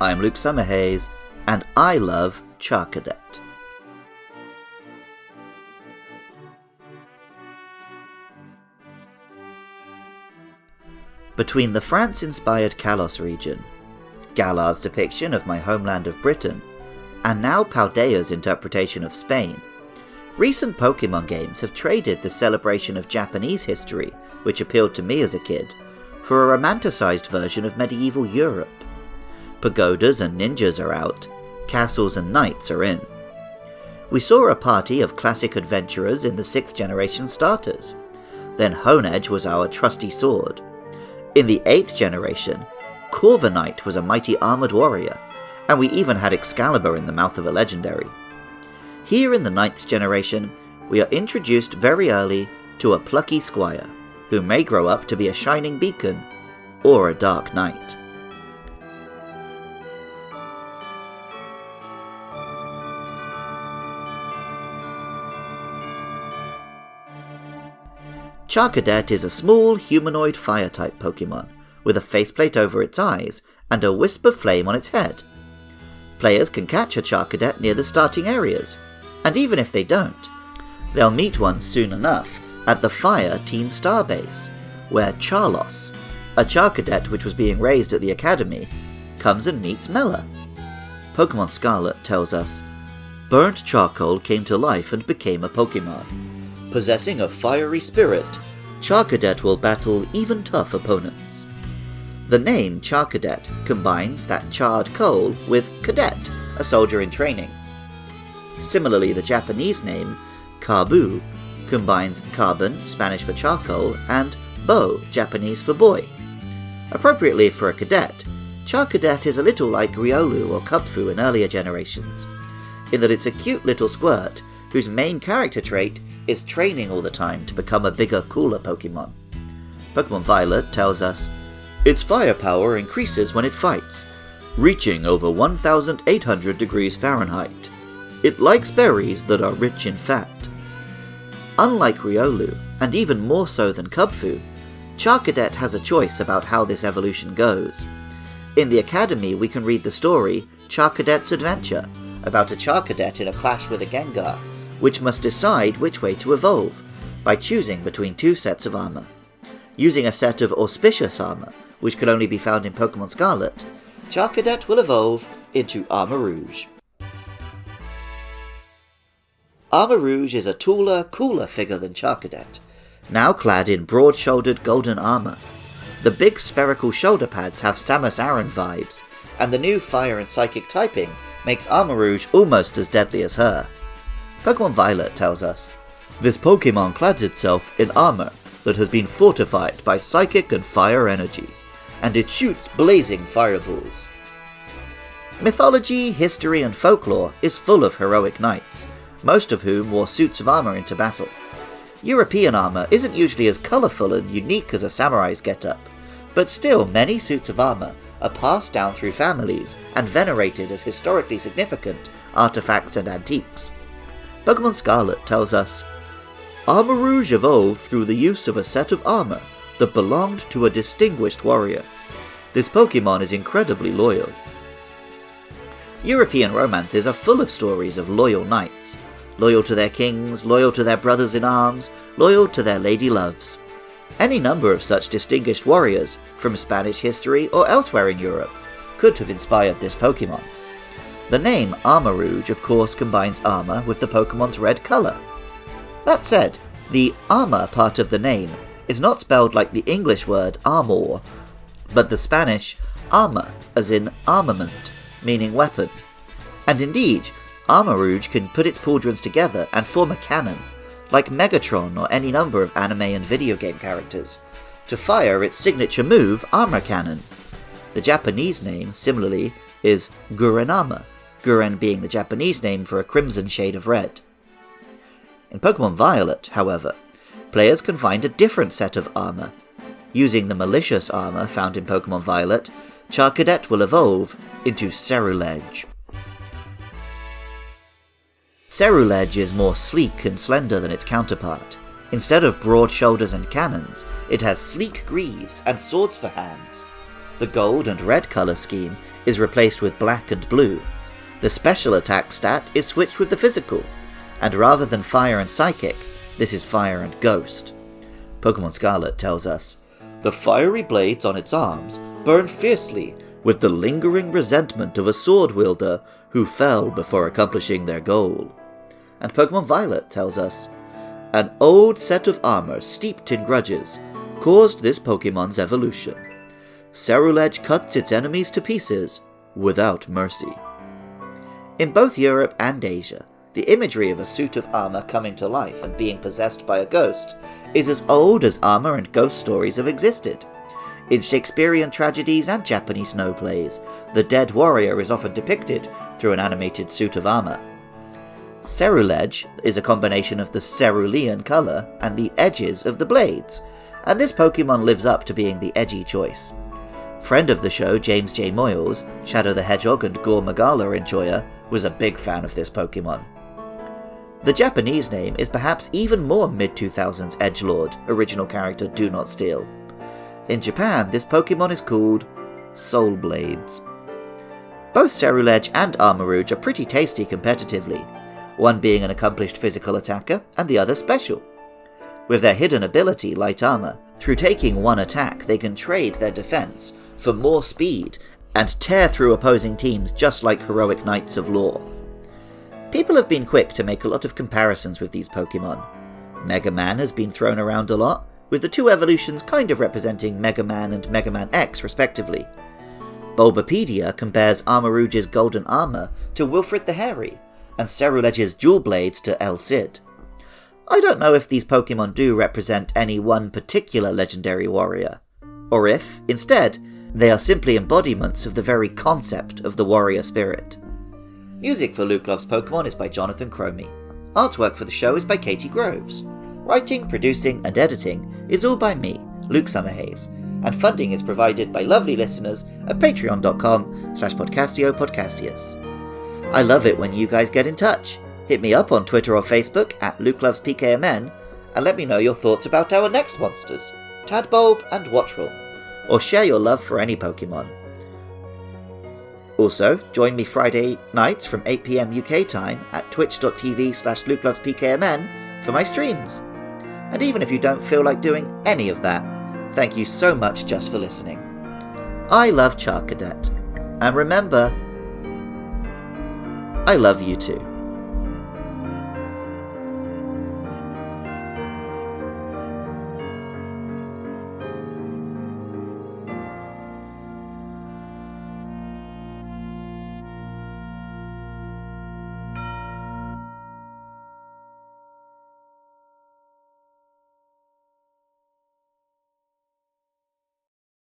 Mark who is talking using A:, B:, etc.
A: I'm Luke Summerhays, and I love Charcadet. Between the France-inspired Kalos region, Galar's depiction of my homeland of Britain, and now Paldea's interpretation of Spain, recent Pokémon games have traded the celebration of Japanese history, which appealed to me as a kid, for a romanticized version of medieval Europe. Pagodas and ninjas are out, castles and knights are in. We saw a party of classic adventurers in the 6th generation starters. Then Honedge was our trusty sword. In the 8th generation, Corviknight was a mighty armoured warrior, and we even had Excalibur in the mouth of a legendary. Here in the 9th generation, we are introduced very early to a plucky squire, who may grow up to be a shining beacon, or a dark knight. Charcadet is a small humanoid fire-type Pokémon, with a faceplate over its eyes and a wisp of flame on its head. Players can catch a Charcadet near the starting areas, and even if they don't, they'll meet one soon enough at the Fire Team Starbase, where Charlos, a Charcadet which was being raised at the Academy, comes and meets Mela. Pokémon Scarlet tells us, burnt charcoal came to life and became a Pokémon. Possessing a fiery spirit, Charcadet will battle even tough opponents. The name Charcadet combines that charred coal with cadet, a soldier in training. Similarly, the Japanese name Kabu combines carbon, Spanish for charcoal, and bo, Japanese for boy. Appropriately for a cadet, Charcadet is a little like Riolu or Kubfu in earlier generations, in that it's a cute little squirt whose main character trait is training all the time to become a bigger, cooler Pokémon. Pokémon Violet tells us, its firepower increases when it fights, reaching over 1,800 degrees Fahrenheit. It likes berries that are rich in fat. Unlike Riolu, and even more so than Kubfu, Charcadet has a choice about how this evolution goes. In the Academy we can read the story Charcadet's Adventure, about a Charcadet in a clash with a Gengar, which must decide which way to evolve, by choosing between two sets of armour. Using a set of auspicious armour, which can only be found in Pokémon Scarlet, Charcadet will evolve into Armarouge. Armarouge is a taller, cooler figure than Charcadet, now clad in broad-shouldered golden armour. The big spherical shoulder pads have Samus Aran vibes, and the new fire and psychic typing makes Armarouge almost as deadly as her. Pokémon Violet tells us, this Pokémon clads itself in armour that has been fortified by psychic and fire energy, and it shoots blazing fireballs. Mythology, history and folklore is full of heroic knights, most of whom wore suits of armour into battle. European armour isn't usually as colourful and unique as a samurai's get-up, but still many suits of armour are passed down through families and venerated as historically significant artefacts and antiques. Pokémon Scarlet tells us, Armarouge evolved through the use of a set of armour that belonged to a distinguished warrior. This Pokémon is incredibly loyal. European romances are full of stories of loyal knights, loyal to their kings, loyal to their brothers in arms, loyal to their lady loves. Any number of such distinguished warriors, from Spanish history or elsewhere in Europe, could have inspired this Pokémon. The name Armarouge of course combines armour with the Pokémon's red colour. That said, the armour part of the name is not spelled like the English word armor, but the Spanish arma, as in armament, meaning weapon. And indeed, Armarouge can put its pauldrons together and form a cannon, like Megatron or any number of anime and video game characters, to fire its signature move, Armor Cannon. The Japanese name, similarly, is Gurenama, Guren being the Japanese name for a crimson shade of red. In Pokémon Violet, however, players can find a different set of armour. Using the malicious armour found in Pokémon Violet, Charcadet will evolve into Ceruledge. Ceruledge is more sleek and slender than its counterpart. Instead of broad shoulders and cannons, it has sleek greaves and swords for hands. The gold and red colour scheme is replaced with black and blue. The special attack stat is switched with the physical, and rather than fire and psychic, this is fire and ghost. Pokémon Scarlet tells us, "The fiery blades on its arms burn fiercely with the lingering resentment of a sword wielder who fell before accomplishing their goal." And Pokémon Violet tells us, "An old set of armor steeped in grudges caused this Pokémon's evolution. Ceruledge cuts its enemies to pieces without mercy." In both Europe and Asia, the imagery of a suit of armor coming to life and being possessed by a ghost is as old as armor and ghost stories have existed. In Shakespearean tragedies and Japanese snow plays, the dead warrior is often depicted through an animated suit of armor. Ceruledge is a combination of the cerulean colour and the edges of the blades, and this Pokémon lives up to being the edgy choice. Friend of the show James J. Moyles, Shadow the Hedgehog and Gore Magala enjoyer, was a big fan of this Pokémon. The Japanese name is perhaps even more mid-2000s edgelord, original character Do Not Steal. In Japan, this Pokémon is called Soul Blades. Both Ceruledge and Armarouge are pretty tasty competitively, one being an accomplished physical attacker and the other special. With their hidden ability, Light Armor, through taking one attack they can trade their defense for more speed and tear through opposing teams just like heroic knights of lore. People have been quick to make a lot of comparisons with these Pokémon. Mega Man has been thrown around a lot, with the two evolutions kind of representing Mega Man and Mega Man X respectively. Bulbapedia compares Armarouge's golden armor to Wilfred the Hairy, and Ceruledge's dual blades to El Cid. I don't know if these Pokémon do represent any one particular legendary warrior, or if, instead, they are simply embodiments of the very concept of the warrior spirit. Music for Luke Loves Pokémon is by Jonathan Cromie. Artwork for the show is by Katie Groves. Writing, producing, and editing is all by me, Luke Summerhays, and funding is provided by lovely listeners at patreon.com/podcastiopodcastius. I love it when you guys get in touch. Hit me up on Twitter or Facebook at LukeLovesPKMN and let me know your thoughts about our next monsters, Tadbulb and Wattrel, or share your love for any Pokémon. Also, join me Friday nights from 8 PM UK time at twitch.tv/LukeLovesPKMN for my streams. And even if you don't feel like doing any of that, thank you so much just for listening. I love Charcadet, and remember, I love you too.